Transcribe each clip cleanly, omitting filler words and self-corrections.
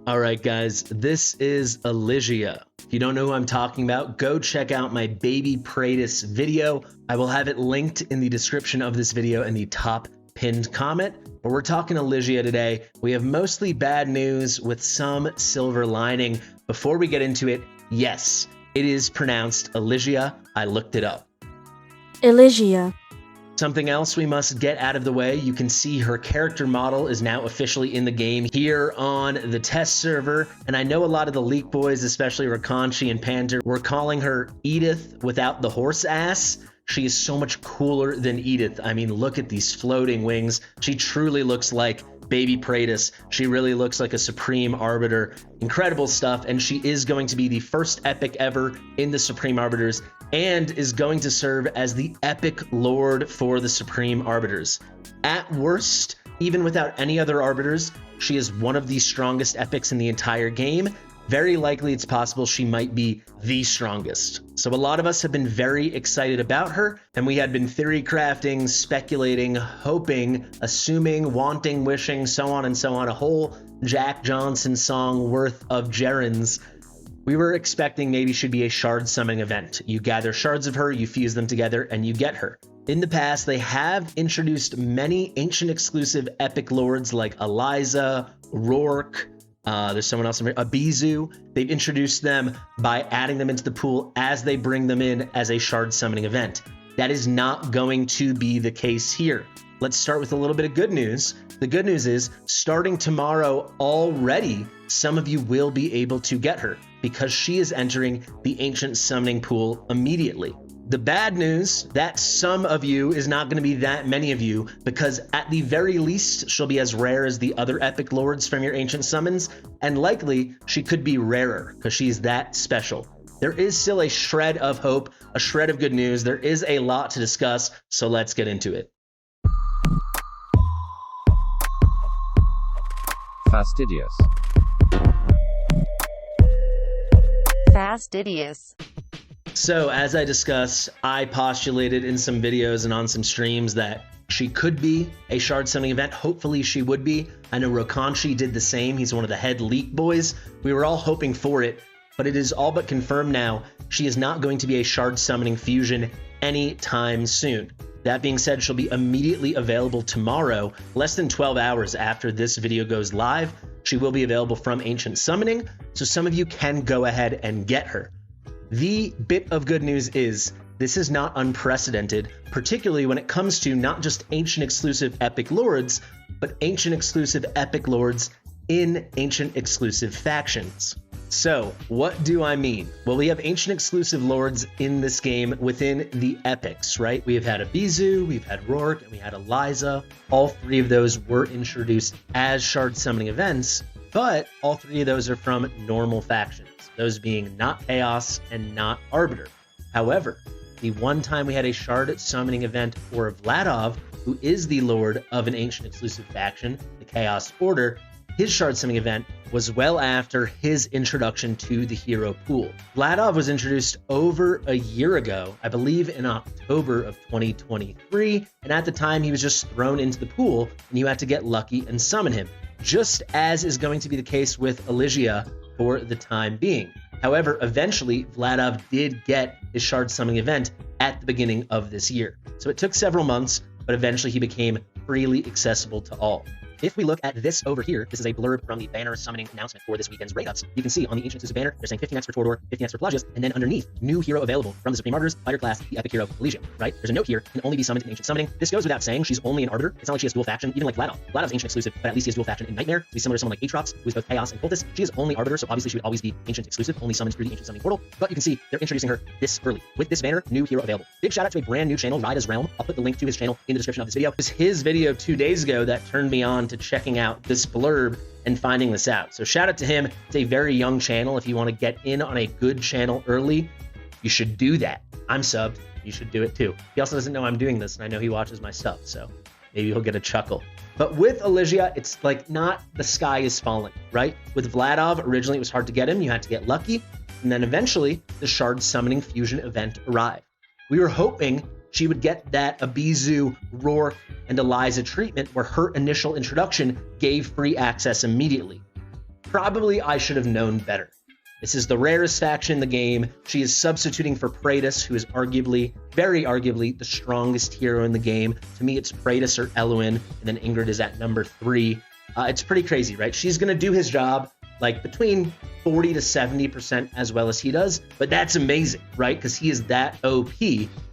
All right, guys, this is Elysia. If you don't know who I'm talking about, go check out my baby BAETUS video. I will have it linked in the description of this video in the top pinned comment. But we're talking Elysia today. We have mostly bad news with some silver lining. Before we get into it, yes, it is pronounced Elysia. I looked it up. Elysia. Something else we must get out of the way, you can see her character model is now officially in the game here on the test server, and I know a lot of the leak boys, especially Rakanshi and Panther, were calling her Edith without the horse ass. She is so much cooler than Edith. I mean, look at these floating wings. She truly looks like baby BAETUS. She really looks like a Supreme Arbiter. Incredible stuff, and she is going to be the first epic ever in the Supreme Arbiters and is going to serve as the epic lord for the Supreme Arbiters. At worst, even without any other Arbiters, she is one of the strongest epics in the entire game. Very likely it's possible she might be the strongest. So a lot of us have been very excited about her, and we had been theory crafting, speculating, hoping, assuming, wanting, wishing, so on and so on, a whole Jack Johnson song worth of gerunds. We were expecting maybe she'd be a shard summoning event. You gather shards of her, you fuse them together, and you get her. In the past, they have introduced many ancient exclusive epic lords like ELYISA, Rourke, there's someone else, Abizu. They've introduced them by adding them into the pool as they bring them in as a shard summoning event. That is not going to be the case here. Let's start with a little bit of good news. The good news is, starting tomorrow already, some of you will be able to get her because she is entering the ancient summoning pool immediately. The bad news, that some of you is not going to be that many of you, because at the very least, she'll be as rare as the other epic lords from your ancient summons, and likely she could be rarer because she's that special. There is still a shred of hope, a shred of good news. There is a lot to discuss, so let's get into it. Fastidious. Fastidious. So as I discussed, I postulated in some videos and on some streams that she could be a shard summoning event. Hopefully she would be. I know Rakanshi did the same. He's one of the head leak boys. We were all hoping for it, but it is all but confirmed now. She is not going to be a shard summoning fusion anytime soon. That being said, she'll be immediately available tomorrow, less than 12 hours after this video goes live. She will be available from Ancient Summoning, so some of you can go ahead and get her. The bit of good news is this is not unprecedented, particularly when it comes to not just ancient exclusive epic lords, but ancient exclusive epic lords in ancient exclusive factions. So what do I mean? Well, we have ancient exclusive lords in this game within the epics, right? We have had Abizu, we've had Rourke, and we had ELYISA. All three of those were introduced as shard summoning events, but all three of those are from normal factions, those being not Chaos and not Arbiter. However, the one time we had a shard summoning event for Vladov, who is the lord of an ancient exclusive faction, the Chaos Order, his shard summoning event was well after his introduction to the hero pool. Vladov was introduced over a year ago, I believe in October of 2023, and at the time he was just thrown into the pool and you had to get lucky and summon him, just as is going to be the case with Elysia for the time being. However, eventually Vladov did get his shard summoning event at the beginning of this year. So it took several months, but eventually he became freely accessible to all. If we look at this over here, this is a blurb from the banner summoning announcement for this weekend's raid ups. You can see on the ancient exclusive banner, they're saying 15x for Tordor, 15x for Pelagius, and then underneath, new hero available from the Supreme Arbiters, fighter class, the epic hero, Elysia, right? There's a note here, can only be summoned in ancient summoning. This goes without saying, she's only an Arbiter. It's not like she has dual faction, even like Vladov. Vladov's ancient exclusive, but at least he has dual faction in Nightmare. He's similar to someone like Aatrox, who is both Chaos and Cultist. She is only Arbiter, so obviously she would always be ancient exclusive, only summoned through the ancient summoning portal. But you can see, they're introducing her this early. With this banner, new hero available. Big shout out to a brand new channel, Ryda's Realm. I'll put the link to his channel in the description of this video. It was his video 2 days ago that turned me on to checking out this blurb and finding this out. So shout out to him. It's a very young channel. If you want to get in on a good channel early, you should do that. I'm subbed. You should do it too. He also doesn't know I'm doing this, and I know he watches my stuff, so maybe he'll get a chuckle. But with Elysia, it's like not the sky is falling, right? With Vladov, originally it was hard to get him. You had to get lucky. And then eventually the shard summoning fusion event arrived. We were hoping she would get that Abizu, Rourke, and ELYISA treatment where her initial introduction gave free access immediately. Probably I should have known better. This is the rarest faction in the game. She is substituting for BAETUS, who is arguably, very arguably, the strongest hero in the game. To me, it's BAETUS or Eluin, and then Ingrid is at number 3. It's pretty crazy, right? She's going to do his job like between 40 to 70% as well as he does, but that's amazing, right? Because he is that OP.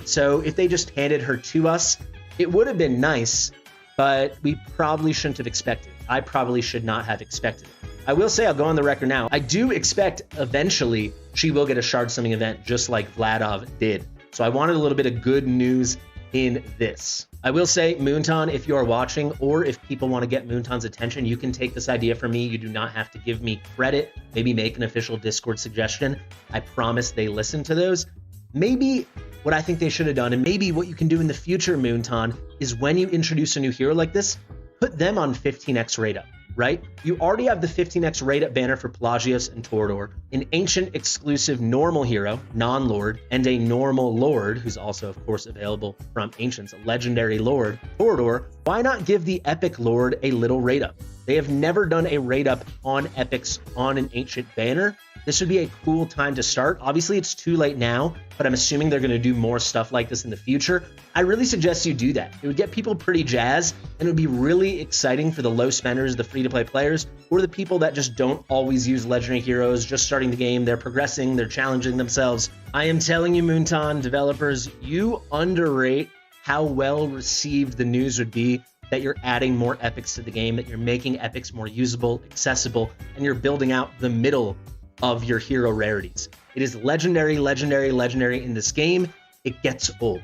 So if they just handed her to us, it would have been nice, but we probably shouldn't have expected it. I probably should not have expected it. I will say, I'll go on the record now, I do expect eventually she will get a shard summoning event just like Vladov did. So I wanted a little bit of good news in this. I will say, Moonton, if you are watching, or if people want to get Moonton's attention, you can take this idea from me. You do not have to give me credit. Maybe make an official Discord suggestion. I promise they listen to those. Maybe what I think they should have done, and maybe what you can do in the future, Moonton, is when you introduce a new hero like this, put them on 15x rate up, right? You already have the 15x rate up banner for Pelagios and Torador, an ancient exclusive normal hero, non-lord, and a normal lord, who's also, of course, available from Ancients, a legendary lord, Torador. Why not give the epic lord a little rate up? They have never done a rate up on epics on an ancient banner. This would be a cool time to start. Obviously, it's too late now, but I'm assuming they're going to do more stuff like this in the future. I really suggest you do that. It would get people pretty jazzed, and it would be really exciting for the low spenders, the free-to-play players, or the people that just don't always use legendary heroes, just starting the game. They're progressing, they're challenging themselves. I am telling you, Moonton developers, you underrate how well received the news would be that you're adding more epics to the game, that you're making epics more usable, accessible, and you're building out the middle of your hero rarities. It is legendary, legendary, legendary in this game. It gets old.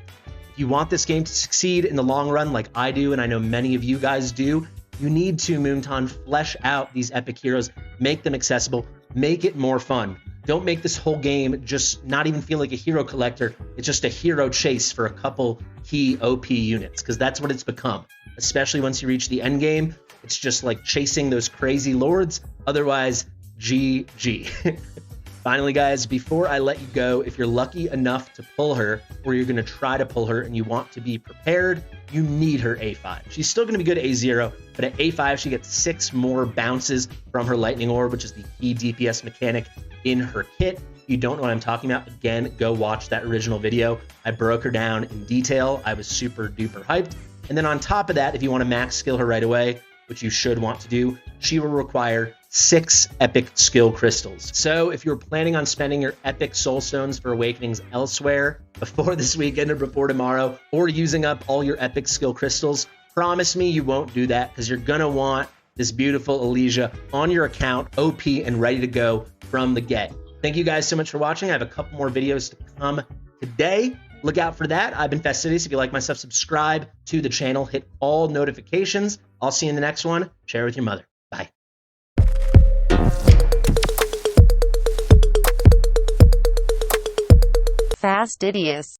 If you want this game to succeed in the long run, like I do, and I know many of you guys do, you need to, Moonton, flesh out these epic heroes, make them accessible, make it more fun. Don't make this whole game just not even feel like a hero collector. It's just a hero chase for a couple key OP units, because that's what it's become. Especially once you reach the end game, it's just like chasing those crazy lords. Otherwise, GG. Finally, guys, before I let you go, if you're lucky enough to pull her, or you're going to try to pull her and you want to be prepared, you need her A5. She's still going to be good at A0, but at A5, she gets 6 more bounces from her Lightning Orb, which is the key DPS mechanic in her kit. If you don't know what I'm talking about, again, go watch that original video. I broke her down in detail. I was super duper hyped. And then on top of that, if you want to max skill her right away, which you should want to do, she will require 6 epic skill crystals. So if you're planning on spending your epic soul stones for awakenings elsewhere before this weekend or before tomorrow, or using up all your epic skill crystals, promise me you won't do that, because you're gonna want this beautiful Elysia on your account, OP and ready to go from the get. Thank you guys so much for watching. I have a couple more videos to come today. Look out for that. I've been Fastidious. If you like my stuff, subscribe to the channel, hit all notifications. I'll see you in the next one. Share with your mother. Bye. Fastidious.